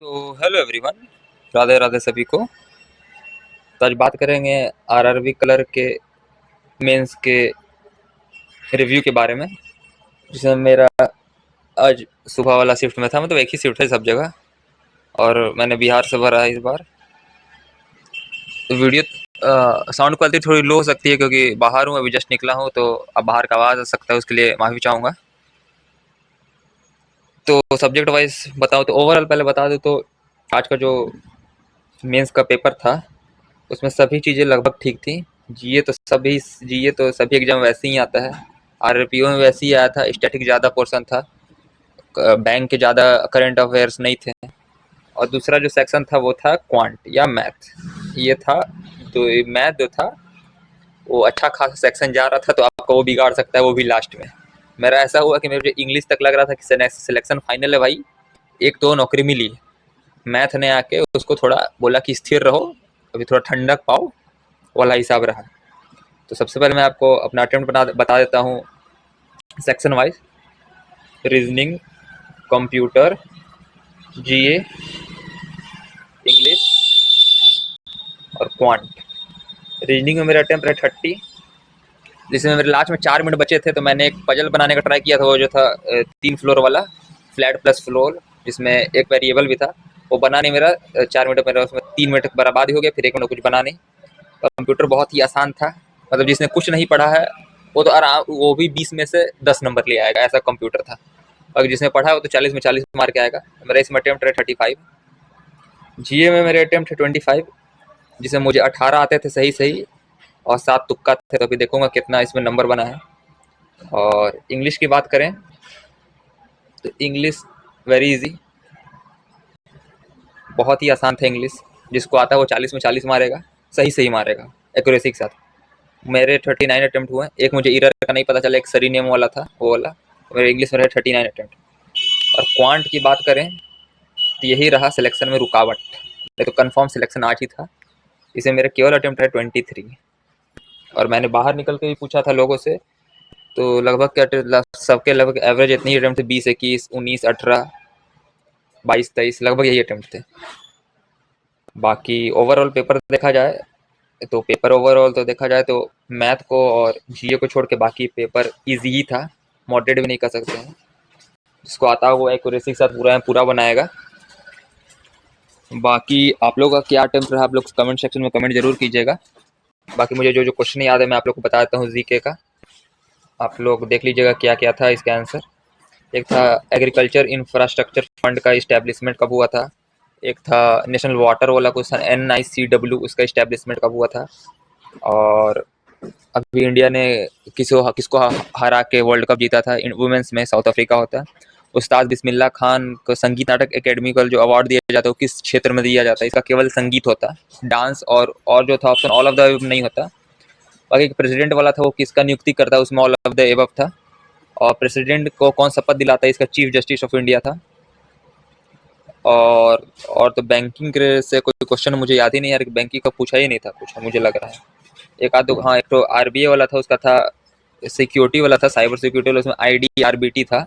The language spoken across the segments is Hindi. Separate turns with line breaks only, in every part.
तो हेलो एवरीवन, राधे राधे सभी को। तो आज बात करेंगे आरआरबी कलर के मेंस के रिव्यू के बारे में, जिसमें मेरा आज सुबह वाला शिफ्ट में था। मतलब एक ही शिफ्ट है सब जगह, और मैंने बिहार से भरा है इस बार। तो वीडियो साउंड क्वालिटी थोड़ी लो हो सकती है क्योंकि बाहर हूँ, अभी जस्ट निकला हूँ, तो अब बाहर का आवाज़ आ सकता है, उसके लिए माफ़ी चाहूँगा। तो सब्जेक्ट वाइज बताओ तो ओवरऑल पहले बता दूँ तो आज का जो मेंस का पेपर था उसमें सभी चीज़ें लगभग ठीक थी। जीए तो सभी एग्जाम वैसे ही आता है। आरआरपीओ में वैसे ही आया था। स्टैटिक ज़्यादा पोर्शन था, बैंक के ज़्यादा करंट अफेयर्स नहीं थे। और दूसरा जो सेक्शन था वो था क्वांट या मैथ, ये था। तो मैथ जो था वो अच्छा खासा सेक्शन जा रहा था, तो आपका वो बिगाड़ सकता है, वो भी लास्ट में। मेरा ऐसा हुआ कि मुझे इंग्लिश तक लग रहा था कि सिलेक्शन फाइनल है भाई, एक तो नौकरी मिली। मैथ ने आके उसको थोड़ा बोला कि स्थिर रहो, अभी थोड़ा ठंडक पाओ, वाला हिसाब रहा। तो सबसे पहले मैं आपको अपना अटेम्प्ट बता देता हूँ सेक्शन वाइज। रीजनिंग, कंप्यूटर, जीए, इंग्लिश और क्वांट। रीजनिंग में मेरा अटेम्प्ट है 30, जिसमें मेरे लास्ट में 4 मिनट बचे थे। तो मैंने एक पजल बनाने का ट्राई किया था, वो जो था 3 फ्लोर वाला, फ्लैट प्लस फ्लोर, जिसमें एक वेरिएबल भी था। वो बना नहीं मेरा, 4 मिनट मेरा उसमें 3 मिनट बर्बाद ही हो गया, फिर 1 मिनट कुछ बना नहीं। कंप्यूटर बहुत ही आसान था, मतलब जिसने कुछ नहीं पढ़ा है वो तो आराम, वो भी 20 में से 10 नंबर ले आएगा, ऐसा कंप्यूटर था। और जिसने पढ़ा है वो तो 40 में 40 मार के आएगा। मेरा इसमें अटेम्प्ट है 35। जीए में मेरे अटेम्प्ट है 25, जिसमें मुझे 18 आते थे सही सही, और 7 तुक्का थे। तो अभी देखूंगा कितना इसमें नंबर बना है। और इंग्लिश की बात करें तो इंग्लिश वेरी इजी, बहुत ही आसान था इंग्लिश। जिसको आता है वो 40 में 40 मारेगा, सही सही मारेगा, एक्यूरेसी के साथ। मेरे 39 अटेम्प्ट हुए। एक मुझे इरर का नहीं पता चला, एक सरी नेम वाला था, वो वाला। मेरे इंग्लिश में रहे 39 अटेम्प्ट। और क्वांट की बात करें तो यही रहा सिलेक्शन में रुकावट, नहीं तो कंफर्म सिलेक्शन आज ही था। इसे मेरे केवल अटेम्प्ट है 23। और मैंने बाहर निकल के भी पूछा था लोगों से, तो लगभग क्या सबके लगभग एवरेज इतनी अटेम्प्ट थे, 20, 21, 19, 18, 22, 23, लगभग यही अटेम्प्ट थे। बाकी ओवरऑल पेपर देखा जाए तो ओवरऑल तो देखा जाए तो मैथ को और जीए को छोड़ के बाकी पेपर इजी ही था, मॉडरेट भी नहीं कर सकते हैं। जिसको आता है वो एक्यूरेसी के साथ पूरा बनाएगा। बाकी आप लोगों का क्या अटेम्प्ट रहा, आप लोग कमेंट सेक्शन में कमेंट जरूर कीजिएगा। बाकी मुझे जो जो क्वेश्चन याद है मैं आप लोग को बता देता हूँ जीके का। आप लोग देख लीजिएगा क्या क्या था इसका आंसर। एक था एग्रीकल्चर इंफ्रास्ट्रक्चर फंड का इस्टेब्लिशमेंट कब हुआ था। एक था नेशनल वाटर वाला क्वेश्चन, NICW, उसका इस्टेब्लिशमेंट कब हुआ था। और अभी इंडिया ने किसको हरा के वर्ल्ड कप जीता था वुमेन्स में, साउथ अफ्रीका होता है। उस्ताद बिस्मिल्लाह खान को संगीत नाटक एकेडमी का जो अवार्ड दिया जाता है वो किस क्षेत्र में दिया जाता है। इसका केवल संगीत होता, डांस और जो था option all of the above नहीं होता। बाकी प्रेसिडेंट वाला था वो किसका नियुक्ति करता है, उसमें ऑल ऑफ द अबव था। और प्रेसिडेंट को कौन शपथ दिलाता है, इसका चीफ जस्टिस ऑफ इंडिया था। और तो बैंकिंग से कोई क्वेश्चन मुझे याद ही नहीं यार, बैंकिंग का पूछा ही नहीं था कुछ, मुझे लग रहा है। एक आध हाँ, एक तो आरबीए वाला था, उसका था सिक्योरिटी वाला था, साइबर सिक्योरिटी वाला, उसमें IDRBT था।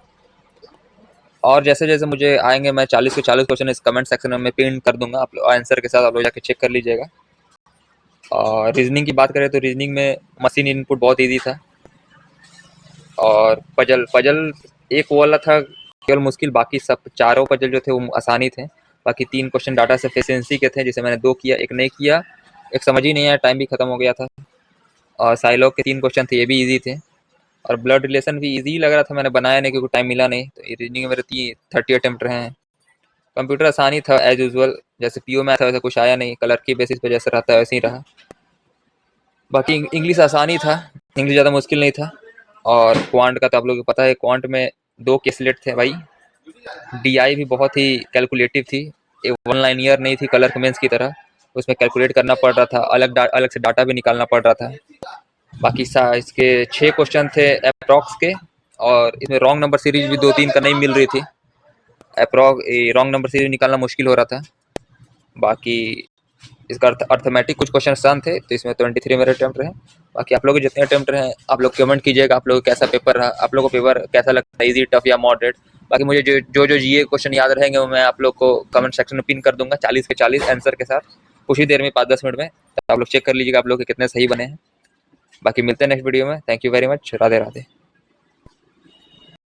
और जैसे जैसे मुझे आएंगे मैं 40 के 40 क्वेश्चन इस कमेंट सेक्शन में पिन कर दूंगा, आप लोग आंसर के साथ आप लोग जाके चेक कर लीजिएगा। और रीजनिंग की बात करें तो रीजनिंग में मशीन इनपुट बहुत ईजी था। और पजल पजल एक वो वाला था केवल मुश्किल, बाकी सब चारों पजल जो थे वो आसानी थे। बाकी 3 क्वेश्चन डाटा सफिशिएंसी के थे, जिसे मैंने 2 किया, एक नहीं किया, एक समझ ही नहीं आया, टाइम भी खत्म हो गया था। और साइलॉग के 3 क्वेश्चन थे, ये भी ईजी थे। और ब्लड रिलेशन भी ईजी लग रहा था, मैंने बनाया नहीं क्योंकि टाइम मिला नहीं। तो रीजनिंग में मेरे 30 अटेम्प्ट रहे हैं। कंप्यूटर आसानी था एज यूजुअल, जैसे पीओ में था वैसे कुछ आया नहीं, कलर की बेसिस पे जैसे रहता है वैसे ही रहा। बाकी इंग्लिश आसानी था, इंग्लिश ज़्यादा मुश्किल नहीं था। और क्वांट का तो आप लोगों को पता है, क्वांट में 2 केसलेट थे भाई। DI भी बहुत ही कैलकुलेटिव थी, एक वन लाइनियर नहीं थी कलर कमेंस की तरह, उसमें कैलकुलेट करना पड़ रहा था, अलग से डाटा भी निकालना पड़ रहा था। बाकी इसके 6 क्वेश्चन थे अप्रॉक्स के, और इसमें रॉन्ग नंबर सीरीज भी 2-3 का नहीं मिल रही थी। रॉन्ग नंबर सीरीज निकालना मुश्किल हो रहा था। बाकी इसका अर्थमेटिक कुछ क्वेश्चन आसान थे, तो इसमें 23 मेरे अटेम्प्ट रहे। बाकी आप लोग जितने अटेम्प्ट रहे आप लोग कमेंट कीजिएगा, आप लोग कैसा पेपर रहा, आप लोगों को पेपर कैसा लगता है, इजी, टफ या मॉडरेट। बाकी मुझे जो जीए क्वेश्चन याद रहेंगे वो मैं आप लोग को कमेंट सेक्शन में पिन कर दूंगा 40 के 40 आंसर के साथ कुछ ही देर में 5-10 मिनट में। तो आप लोग चेक कर लीजिएगा आप लोग के कितने सही बने हैं। बाकी मिलते हैं नेक्स्ट वीडियो में। Thank you very much. Radhe Radhe.